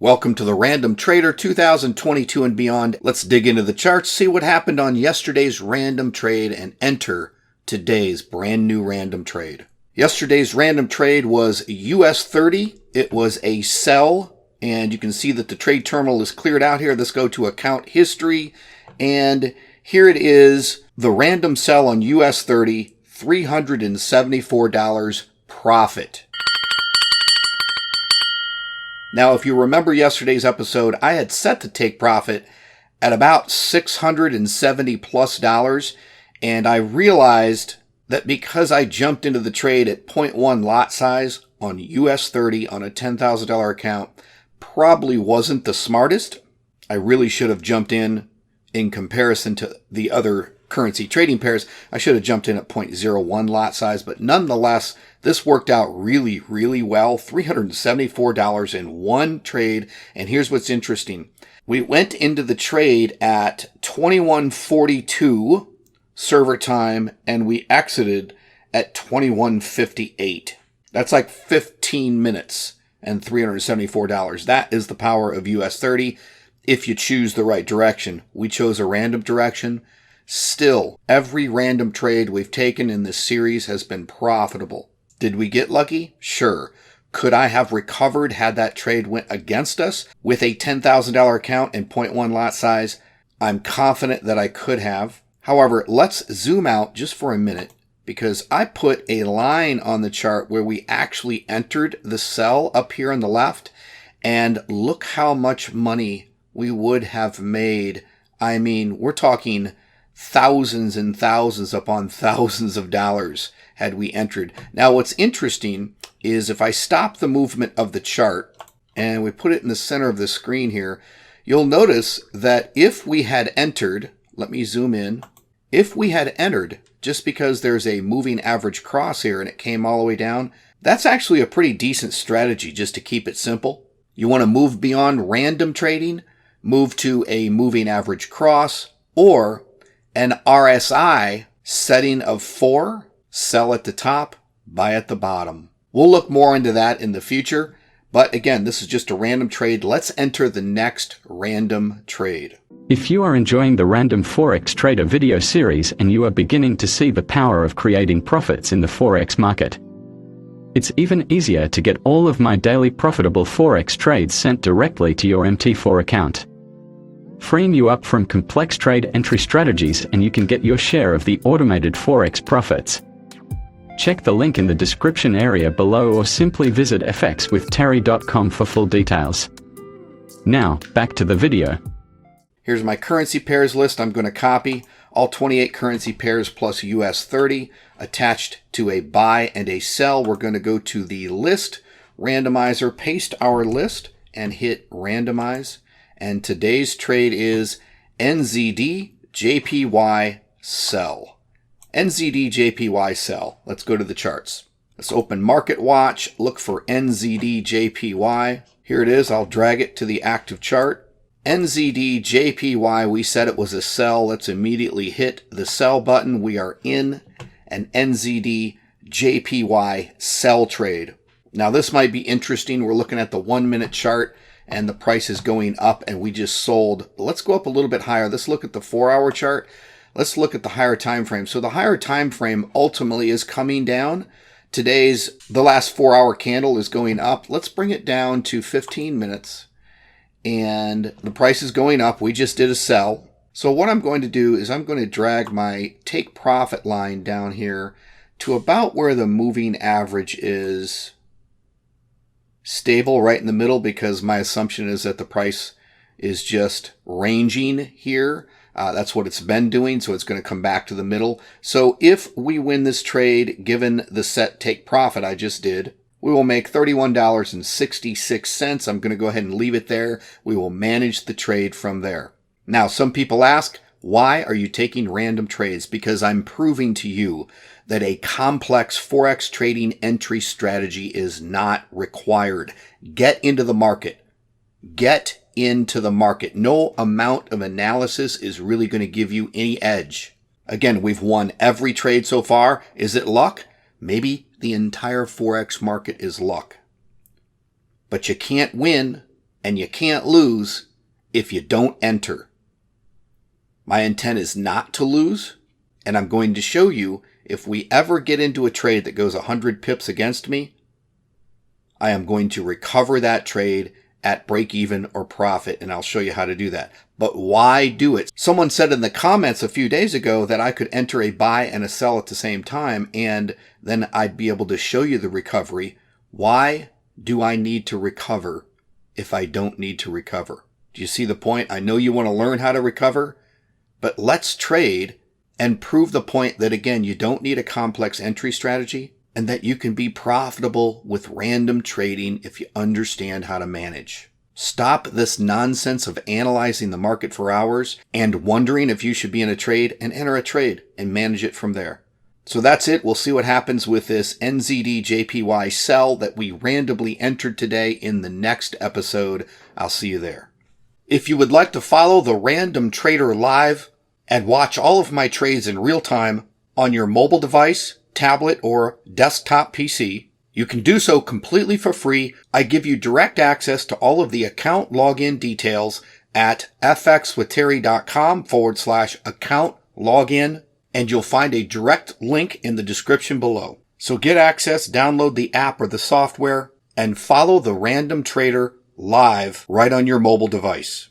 Welcome to the Random Trader 2022 and beyond. Let's dig into the charts, see what happened on yesterday's random trade, and enter today's brand new random trade. Yesterday's random trade was US 30. It was a sell, and you can see that the trade terminal is cleared out here. Let's go to account history, and here it is, the random sell on US 30, $374 profit. Now, if you remember yesterday's episode, I had set the take profit at about $670 plus, and I realized that because I jumped into the trade at 0.1 lot size on US 30 on a $10,000 account probably wasn't the smartest. I really should have jumped in comparison to the other currency trading pairs. I should have jumped in at 0.01 lot size, but nonetheless, this worked out really, really well. $374 in one trade. And here's what's interesting. We went into the trade at 21:42 server time, and we exited at 21:58. That's like 15 minutes and $374. That is the power of US 30 if you choose the right direction. We chose a random direction. Still, every random trade we've taken in this series has been profitable. Did we get lucky? Sure. Could I have recovered had that trade went against us with a $10,000 account and 0.1 lot size? I'm confident that I could have. However, let's zoom out just for a minute, because I put a line on the chart where we actually entered the sell up here on the left, and look how much money we would have made. I mean, we're talking thousands and thousands upon thousands of dollars had we entered. Now, what's interesting is if I stop the movement of the chart and we put it in the center of the screen here, you'll notice that if we had entered, let me zoom in, if we had entered just because there's a moving average cross here and it came all the way down, that's actually a pretty decent strategy just to keep it simple. You want to move beyond random trading, move to a moving average cross or an RSI setting of 4, sell at the top, buy at the bottom. We'll look more into that in the future, but again, this is just a random trade. Let's enter the next random trade. If you are enjoying the Random Forex Trader video series and you are beginning to see the power of creating profits in the Forex market, it's even easier to get all of my daily profitable Forex trades sent directly to your MT4 account, freeing you up from complex trade entry strategies, and you can get your share of the automated Forex profits. Check the link in the description area below or simply visit fxwithterry.com for full details. Now, back to the video. Here's my currency pairs list. I'm going to copy all 28 currency pairs plus US 30 attached to a buy and a sell. We're going to go to the list randomizer, paste our list, and hit randomize. And today's trade is NZD JPY sell. NZD JPY sell. Let's go to the charts. Let's open Market Watch, look for NZD JPY. Here it is. I'll drag it to the active chart. NZD JPY, we said it was a sell. Let's immediately hit the sell button. We are in an NZD JPY sell trade. Now this might be interesting. We're looking at the 1 minute chart and the price is going up and we just sold. Let's go up a little bit higher. Let's look at the 4-hour chart. Let's look at the higher time frame. So the higher time frame ultimately is coming down. The last 4-hour candle is going up. Let's bring it down to 15 minutes. And the price is going up. We just did a sell. So what I'm going to do is I'm going to drag my take profit line down here to about where the moving average is stable, right in the middle, because my assumption is that the price is just ranging here. That's what it's been doing, so it's going to come back to the middle. So if we win this trade, given the set take profit I just did, we will make $31.66. I'm going to go ahead and leave it there. We will manage the trade from there. Now, some people ask, why are you taking random trades? Because I'm proving to you that a complex Forex trading entry strategy is not required. Get into the market. Get into the market. No amount of analysis is really going to give you any edge. Again, we've won every trade so far. Is it luck? Maybe the entire Forex market is luck. But you can't win and you can't lose if you don't enter. My intent is not to lose, and I'm going to show you if we ever get into a trade that goes 100 pips against me, I am going to recover that trade at break even or profit, and I'll show you how to do that. But why do it? Someone said in the comments a few days ago that I could enter a buy and a sell at the same time, and then I'd be able to show you the recovery. Why do I need to recover if I don't need to recover? Do you see the point? I know you want to learn how to recover, but let's trade and prove the point that, again, you don't need a complex entry strategy and that you can be profitable with random trading if you understand how to manage. Stop this nonsense of analyzing the market for hours and wondering if you should be in a trade, and enter a trade and manage it from there. So that's it. We'll see what happens with this NZD-JPY sell that we randomly entered today in the next episode. I'll see you there. If you would like to follow the Random Trader live and watch all of my trades in real time on your mobile device, tablet, or desktop PC, you can do so completely for free. I give you direct access to all of the account login details at fxwithterry.com/account login, and you'll find a direct link in the description below. So get access, download the app or the software, and follow the Random Trader live right on your mobile device.